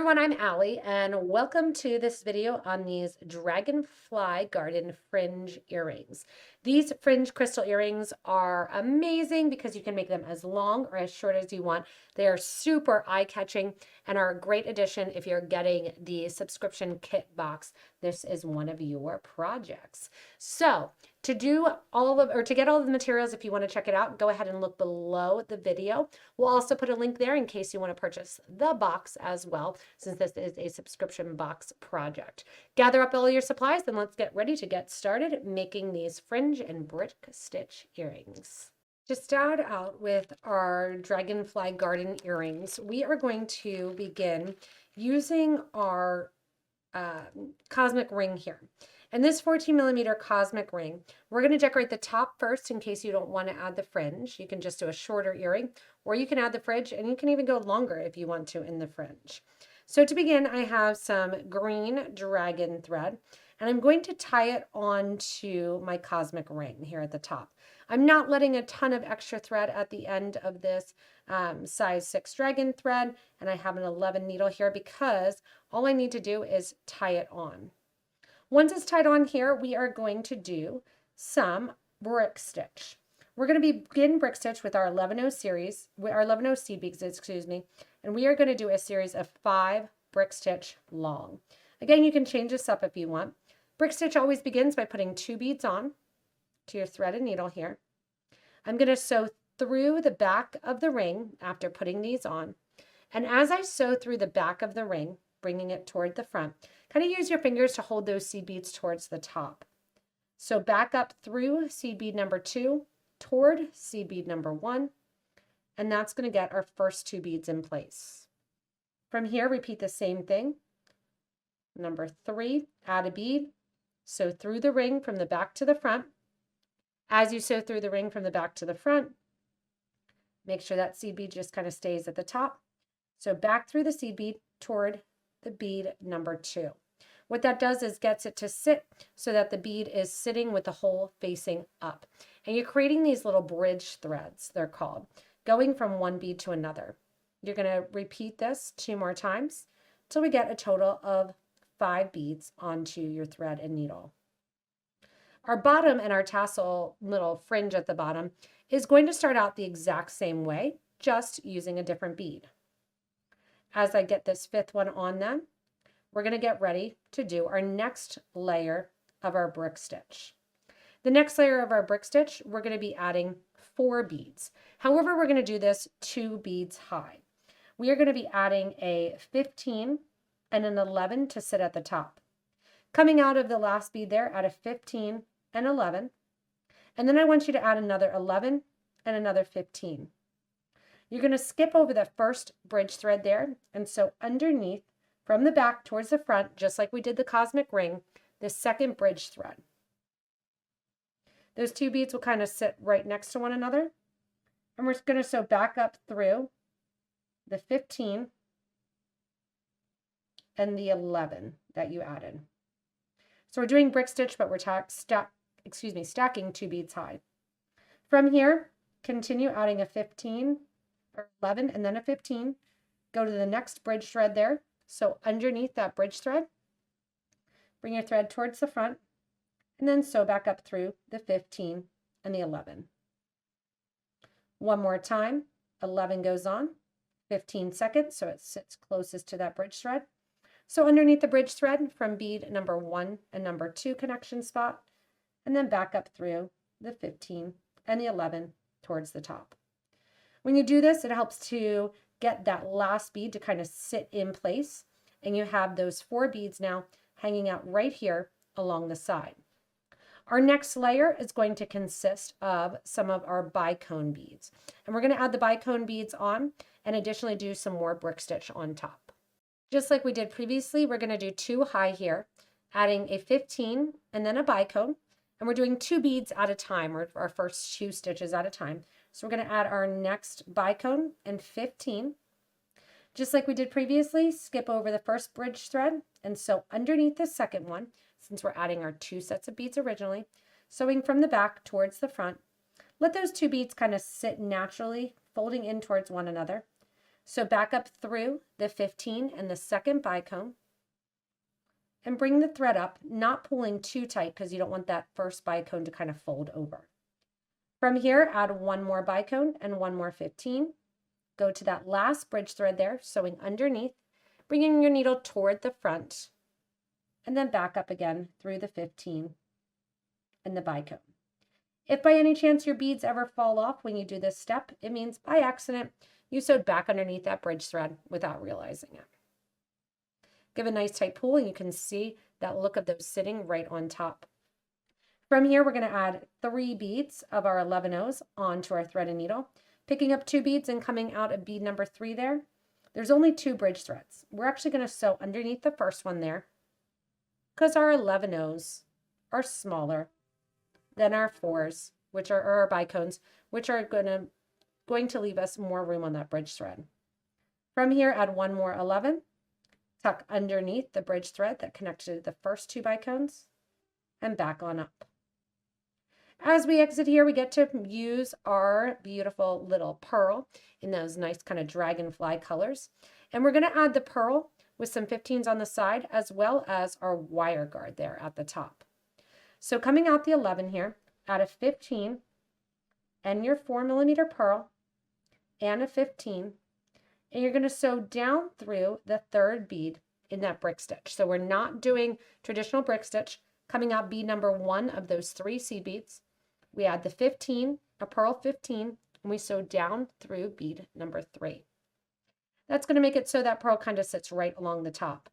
everyone, I'm Allie, and welcome to this video on these Dragonfly Garden Fringe Earrings. These fringe crystal earrings are amazing because you can make them as long or as short as you want. They are super eye-catching and are a great addition if you're getting the subscription kit box. This is one of your projects. So to do all of, or to get all of the materials, if you want to check it out, go ahead and look below the video. We'll also put a link there in case you want to purchase the box as well, since this is a subscription box project. Gather up all your supplies and let's get ready to get started making these fringe and brick stitch earrings. To start out with our Dragonfly Garden earrings, we are going to begin using our cosmic ring here. And this 14mm cosmic ring, we're going to decorate the top first in case you don't want to add the fringe. You can just do a shorter earring, or you can add the fringe, and you can even go longer if you want to in the fringe. So to begin, I have some green dragon thread, and I'm going to tie it onto my cosmic ring here at the top. I'm not letting a ton of extra thread at the end of this size 6 dragon thread, and I have an 11 needle here because all I need to do is tie it on. Once it's tied on here, we are going to do some brick stitch. We're going to begin brick stitch with our 11-0 series, our 11-0 seed beads, excuse me, and we are going to do a series of 5 brick stitch long. Again, you can change this up if you want. Brick stitch always begins by putting 2 beads on to your thread and needle here. I'm going to sew through the back of the ring after putting these on, and as I sew through the back of the ring, bringing it toward the front, kind of use your fingers to hold those seed beads towards the top. So back up through seed bead number 2 toward seed bead number 1, and that's going to get our first 2 beads in place. From here, repeat the same thing. Number 3, add a bead, sew through the ring from the back to the front. As you sew through the ring from the back to the front, make sure that seed bead just kind of stays at the top. So back through the seed bead toward the bead number 2. What that does is gets it to sit so that the bead is sitting with the hole facing up. And you're creating these little bridge threads, they're called, going from one bead to another. You're going to repeat this 2 more times till we get a total of 5 beads onto your thread and needle. Our bottom and our tassel little fringe at the bottom is going to start out the exact same way, just using a different bead. As I get this 5th one on then, we're going to get ready to do our next layer of our brick stitch. The next layer of our brick stitch, we're going to be adding 4 beads. However, we're going to do this 2 beads high. We are going to be adding a 15 and an 11 to sit at the top. Coming out of the last bead there, add a 15 and 11. And then I want you to add another 11 and another 15. You're going to skip over the first bridge thread there and sew underneath from the back towards the front, just like we did the cosmic ring, the second bridge thread. Those 2 beads will kind of sit right next to one another. And we're going to sew back up through the 15 and the 11 that you added. So we're doing brick stitch, but we're stacking 2 beads high. From here, continue adding a 15 or 11 and then a 15. Go to the next bridge thread there. So underneath that bridge thread, bring your thread towards the front and then sew back up through the 15 and the 11. One more time, 11 goes on, 15 seconds, so it sits closest to that bridge thread. So underneath the bridge thread from bead number 1 and number 2 connection spot, and then back up through the 15 and the 11 towards the top. When you do this, it helps to get that last bead to kind of sit in place, and you have those 4 beads now hanging out right here along the side. Our next layer is going to consist of some of our bicone beads, and we're going to add the bicone beads on and additionally do some more brick stitch on top. Just like we did previously, we're going to do 2 high here, adding a 15 and then a bicone, and we're doing 2 beads at a time, or our first 2 stitches at a time. So we're going to add our next bicone and 15. Just like we did previously, skip over the first bridge thread and sew underneath the second one, since we're adding our 2 sets of beads originally, sewing from the back towards the front. Let those 2 beads kind of sit naturally, folding in towards one another. So back up through the 15 and the second bicone and bring the thread up, not pulling too tight because you don't want that first bicone to kind of fold over. From here, add one more bicone and one more 15. Go to that last bridge thread there, sewing underneath, bringing your needle toward the front, and then back up again through the 15 and the bicone. If by any chance your beads ever fall off when you do this step, it means by accident you sewed back underneath that bridge thread without realizing it. Give a nice tight pull and you can see that look of those sitting right on top. From here, we're going to add 3 beads of our 11 O's onto our thread and needle, picking up 2 beads and coming out at bead number 3 there. There's only 2 bridge threads. We're actually going to sew underneath the first one there because our 11 O's are smaller than our 4s, which are our bicones, which are going to leave us more room on that bridge thread. From here, add 1 more 11, tuck underneath the bridge thread that connected to the first 2 bicones, and back on up. As we exit here, we get to use our beautiful little pearl in those nice kind of dragonfly colors. And we're going to add the pearl with some 15s on the side, as well as our wire guard there at the top. So coming out the 11 here, add a 15 and your 4mm pearl and a 15, and you're going to sew down through the 3rd bead in that brick stitch. So we're not doing traditional brick stitch. Coming out bead number 1 of those 3 seed beads, we add the 15, a pearl 15, and we sew down through bead number 3. That's going to make it so that pearl kind of sits right along the top.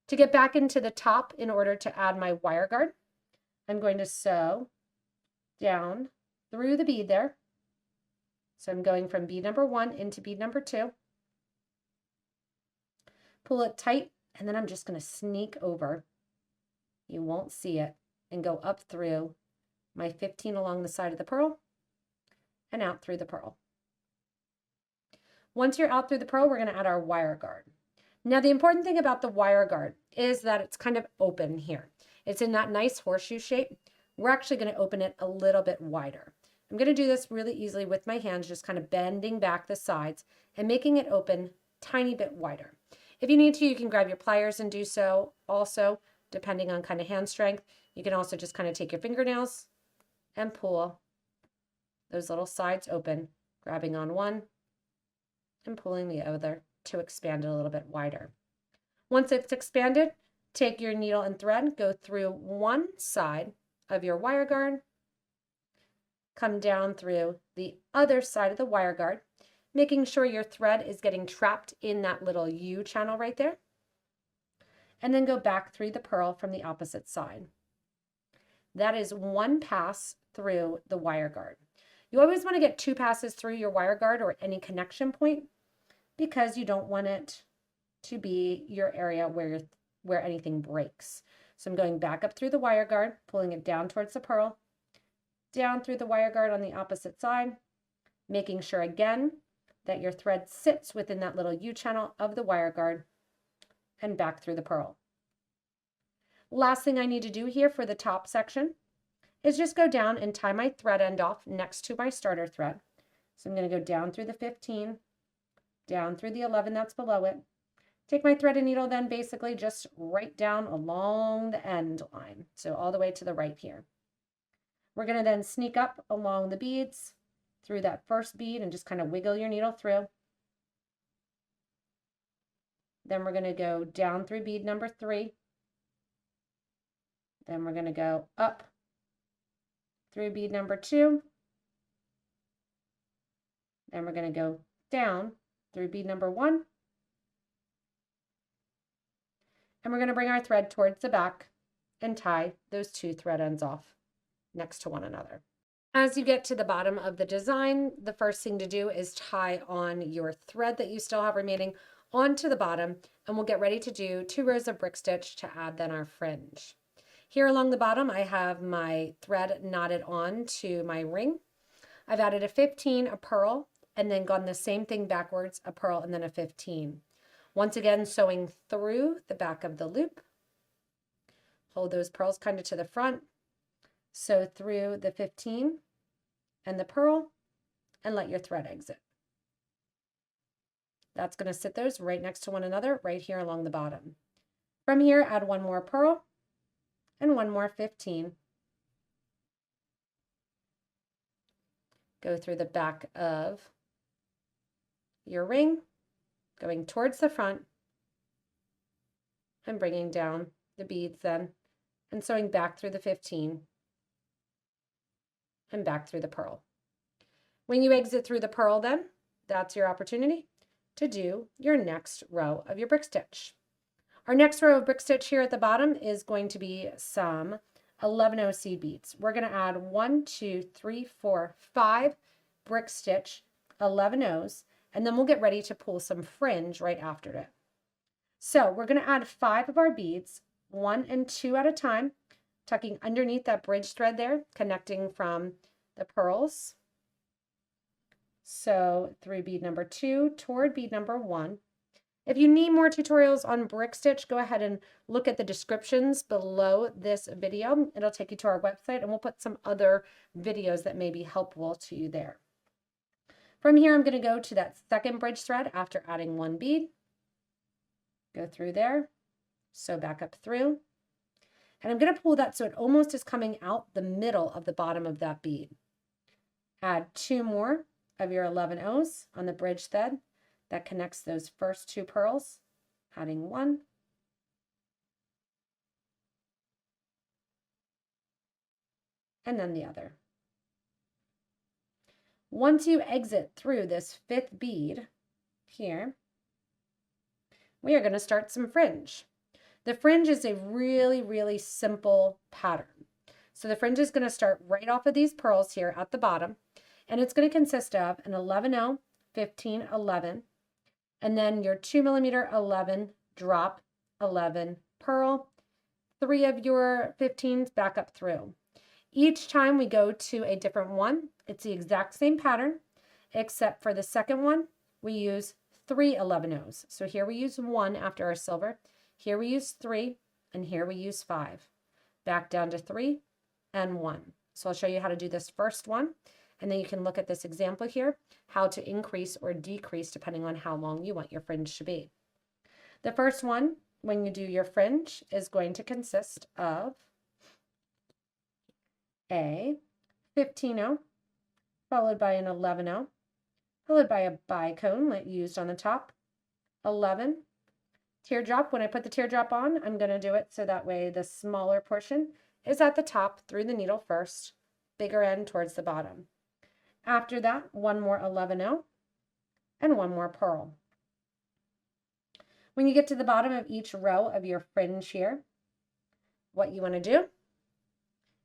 To get back into the top in order to add my wire guard, I'm going to sew down through the bead there. So I'm going from bead number 1 into bead number 2. Pull it tight, and then I'm just going to sneak over. You won't see it, and go up through my 15 along the side of the pearl and out through the pearl. Once you're out through the pearl, we're going to add our wire guard. Now, the important thing about the wire guard is that it's kind of open here. It's in that nice horseshoe shape. We're actually going to open it a little bit wider. I'm going to do this really easily with my hands, just kind of bending back the sides and making it open tiny bit wider. If you need to, you can grab your pliers and do so. Also, depending on kind of hand strength, you can also just kind of take your fingernails and pull those little sides open, grabbing on one and pulling the other to expand it a little bit wider. Once it's expanded, take your needle and thread, go through one side of your wire guard, come down through the other side of the wire guard, making sure your thread is getting trapped in that little U channel right there, and then go back through the pearl from the opposite side. That is one pass through the wire guard. You always want to get 2 passes through your wire guard or any connection point because you don't want it to be your area where anything breaks. So I'm going back up through the wire guard, pulling it down towards the pearl, down through the wire guard on the opposite side, making sure again that your thread sits within that little U channel of the wire guard, and back through the pearl. Last thing I need to do here for the top section is just go down and tie my thread end off next to my starter thread. So I'm going to go down through the 15, down through the 11 that's below it. Take my thread and needle then basically just right down along the end line. So all the way to the right here. We're going to then sneak up along the beads through that first bead and just kind of wiggle your needle through. Then we're going to go down through bead number 3. Then we're going to go up through bead number 2. Then we're going to go down through bead number 1. And we're going to bring our thread towards the back and tie those 2 thread ends off next to one another. As you get to the bottom of the design, the first thing to do is tie on your thread that you still have remaining onto the bottom, and we'll get ready to do 2 rows of brick stitch to add then our fringe. Here along the bottom, I have my thread knotted on to my ring. I've added a 15, a pearl, and then gone the same thing backwards, a pearl and then a 15. Once again, sewing through the back of the loop. Hold those pearls kind of to the front. Sew through the 15 and the pearl and let your thread exit. That's going to sit those right next to one another right here along the bottom. From here, add one more pearl and one more 15. Go through the back of your ring, going towards the front and bringing down the beads then, and sewing back through the 15 and back through the pearl. When you exit through the pearl then, that's your opportunity to do your next row of your brick stitch. Our next row of brick stitch here at the bottom is going to be some 11-0 seed beads. We're going to add 1, 2, 3, 4, 5 brick stitch 11-0s, and then we'll get ready to pull some fringe right after it. So we're going to add 5 of our beads, 1 and 2 at a time, tucking underneath that bridge thread there, connecting from the pearls. So through bead number 2 toward bead number 1. If you need more tutorials on brick stitch, go ahead and look at the descriptions below this video. It'll take you to our website, and we'll put some other videos that may be helpful to you there. From here, I'm going to go to that second bridge thread after adding 1 bead. Go through there, sew back up through, and I'm going to pull that so it almost is coming out the middle of the bottom of that bead. Add 2 more of your 11-0s on the bridge thread that connects those first 2 pearls, adding 1, and then the other. Once you exit through this 5th bead here, we are going to start some fringe. The fringe is a really, really simple pattern. So the fringe is going to start right off of these pearls here at the bottom, and it's going to consist of an 11-0, 15, 11, and then your 2mm 11 drop 11 pearl, 3 of your 15s back up through. Each time we go to a different one, it's the exact same pattern, except for the second one, we use 3 11-0s. So here we use 1 after our silver, here we use 3, and here we use 5. Back down to 3 and 1. So I'll show you how to do this first one, and then you can look at this example here, how to increase or decrease depending on how long you want your fringe to be. The first one, when you do your fringe, is going to consist of a 15-0, followed by an 11-0, followed by a bicone like used on the top, 11, teardrop. When I put the teardrop on, I'm going to do it so that way the smaller portion is at the top through the needle first, bigger end towards the bottom. After that, 1 more 11-0 and 1 more pearl. When you get to the bottom of each row of your fringe here, what you want to do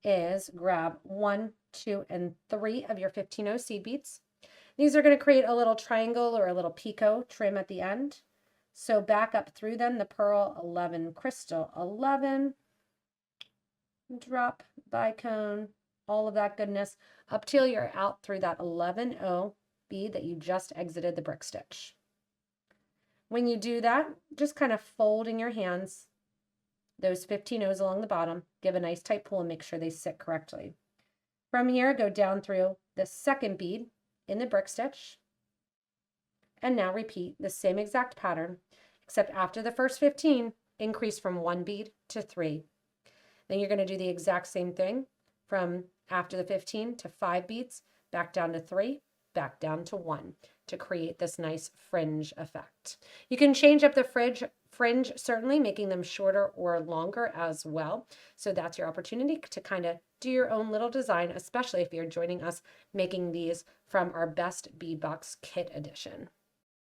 is grab 1, 2, and 3 of your 15-0 seed beads. These are going to create a little triangle or a little picot trim at the end. So back up through them, the pearl 11, crystal 11, drop, bicone, all of that goodness, up till you're out through that 11-0 bead that you just exited the brick stitch. When you do that, just kind of fold in your hands those 15-0s along the bottom, give a nice tight pull and make sure they sit correctly. From here, go down through the second bead in the brick stitch, and now repeat the same exact pattern, except after the first 15, increase from 1 bead to 3. Then you're going to do the exact same thing from after the 15 to 5 beads, back down to 3, back down to 1 to create this nice fringe effect. You can change up the fringe certainly, making them shorter or longer as well. So that's your opportunity to kind of do your own little design, especially if you're joining us making these from our Best Bead Box Kit Edition.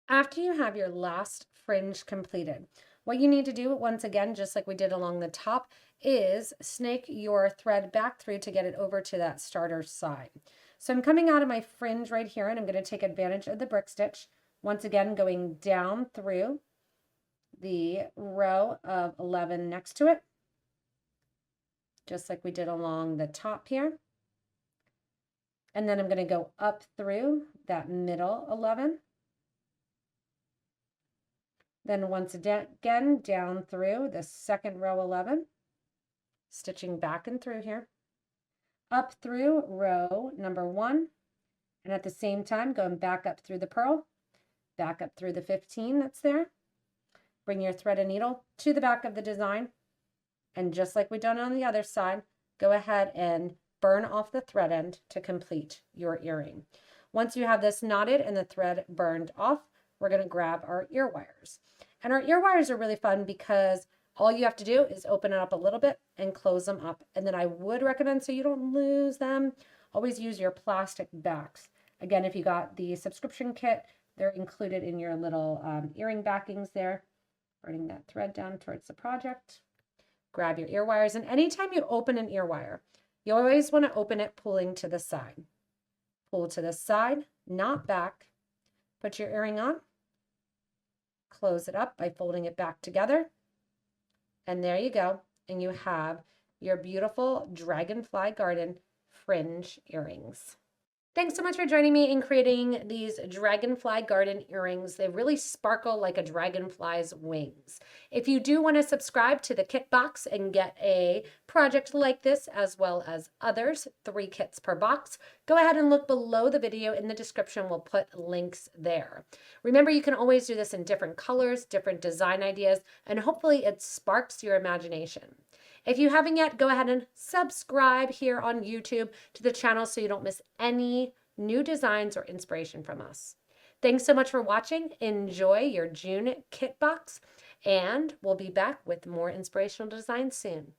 After you have your last fringe completed, what you need to do, once again, just like we did along the top, is snake your thread back through to get it over to that starter side. So I'm coming out of my fringe right here, and I'm going to take advantage of the brick stitch. Once again, going down through the row of 11 next to it, just like we did along the top here. And then I'm going to go up through that middle 11. Then once again, down through the second row 11, stitching back and through here, up through row number 1, and at the same time going back up through the pearl, back up through the 15 that's there. Bring your thread and needle to the back of the design. And just like we've done on the other side, go ahead and burn off the thread end to complete your earring. Once you have this knotted and the thread burned off, we're going to grab our ear wires. And our ear wires are really fun because all you have to do is open it up a little bit and close them up. And then I would recommend, so you don't lose them, always use your plastic backs. Again, if you got the subscription kit, they're included in your little earring backings there. Running that thread down towards the project. Grab your ear wires, and anytime you open an ear wire, you always want to open it pulling to the side. Pull to the side, not back. Put your earring on. Close it up by folding it back together. And there you go. And you have your beautiful Dragonfly Garden fringe earrings. Thanks so much for joining me in creating these Dragonfly Garden earrings. They really sparkle like a dragonfly's wings. If you do want to subscribe to the kit box and get a project like this, as well as others, 3 kits per box, go ahead and look below the video in the description. We'll put links there. Remember, you can always do this in different colors, different design ideas, and hopefully it sparks your imagination. If you haven't yet, go ahead and subscribe here on YouTube to the channel so you don't miss any new designs or inspiration from us. Thanks so much for watching. Enjoy your June kit box, and we'll be back with more inspirational designs soon.